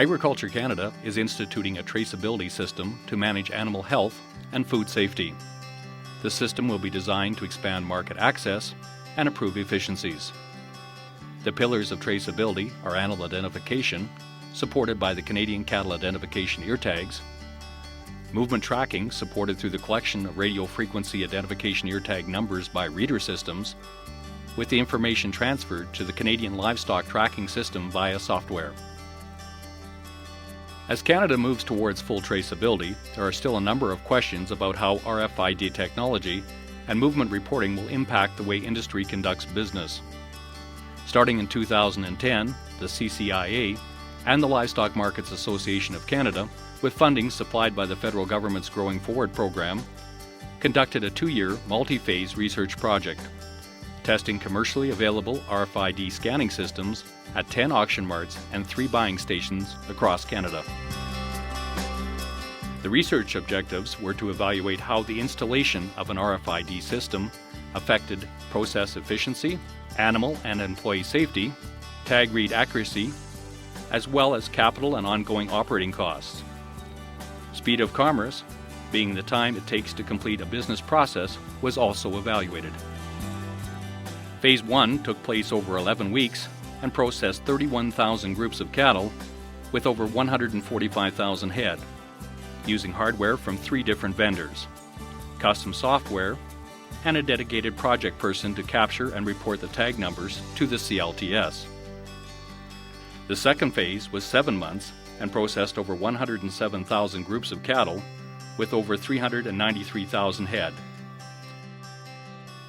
Agriculture Canada is instituting a traceability system to manage animal health and food safety. The system will be designed to expand market access and improve efficiencies. The pillars of traceability are animal identification, supported by the Canadian Cattle Identification ear tags, movement tracking, supported through the collection of radio frequency identification ear tag numbers by reader systems, with the information transferred to the Canadian Livestock Tracking System via software. As Canada moves towards full traceability, there are still a number of questions about how RFID technology and movement reporting will impact the way industry conducts business. Starting in 2010, the CCIA and the Livestock Markets Association of Canada, with funding supplied by the federal government's Growing Forward program, conducted a 2-year multi-phase research project, testing commercially available RFID scanning systems at 10 auction marts and 3 buying stations across Canada. The research objectives were to evaluate how the installation of an RFID system affected process efficiency, animal and employee safety, tag read accuracy, as well as capital and ongoing operating costs. Speed of commerce, being the time it takes to complete a business process, was also evaluated. Phase 1 took place over 11 weeks and processed 31,000 groups of cattle with over 145,000 head, using hardware from 3 different vendors, custom software, and a dedicated project person to capture and report the tag numbers to the CLTS. The second phase was 7 months and processed over 107,000 groups of cattle with over 393,000 head.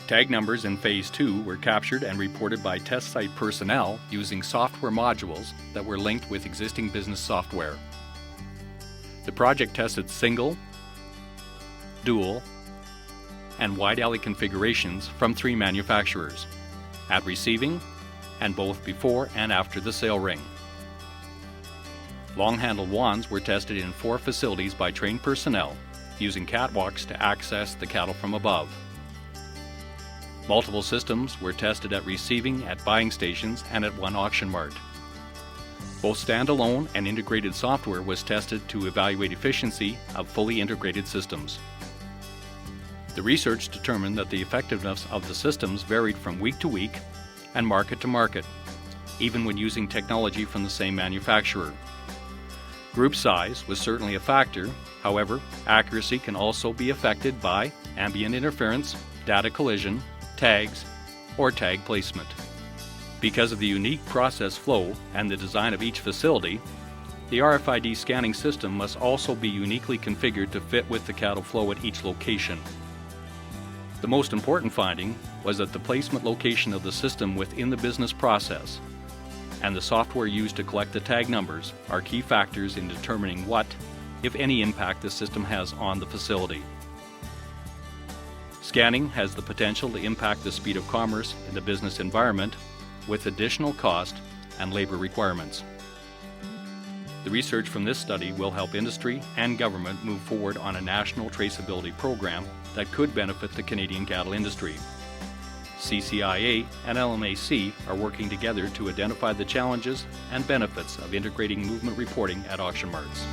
Tag numbers in Phase 2 were captured and reported by test site personnel using software modules that were linked with existing business software. The project tested single, dual, and wide alley configurations from 3 manufacturers, at receiving and both before and after the sale ring. Long-handled wands were tested in 4 facilities by trained personnel, using catwalks to access the cattle from above. Multiple systems were tested at receiving, at buying stations, and at 1 auction mart. Both standalone and integrated software was tested to evaluate efficiency of fully integrated systems. The research determined that the effectiveness of the systems varied from week to week and market to market, even when using technology from the same manufacturer. Group size was certainly a factor. However, accuracy can also be affected by ambient interference, data collision, tags, or tag placement. Because of the unique process flow and the design of each facility, the RFID scanning system must also be uniquely configured to fit with the cattle flow at each location. The most important finding was that the placement location of the system within the business process and the software used to collect the tag numbers are key factors in determining what, if any, impact the system has on the facility. Scanning has the potential to impact the speed of commerce in the business environment with additional cost and labor requirements. The research from this study will help industry and government move forward on a national traceability program that could benefit the Canadian cattle industry. CCIA and LMAC are working together to identify the challenges and benefits of integrating movement reporting at auction marts.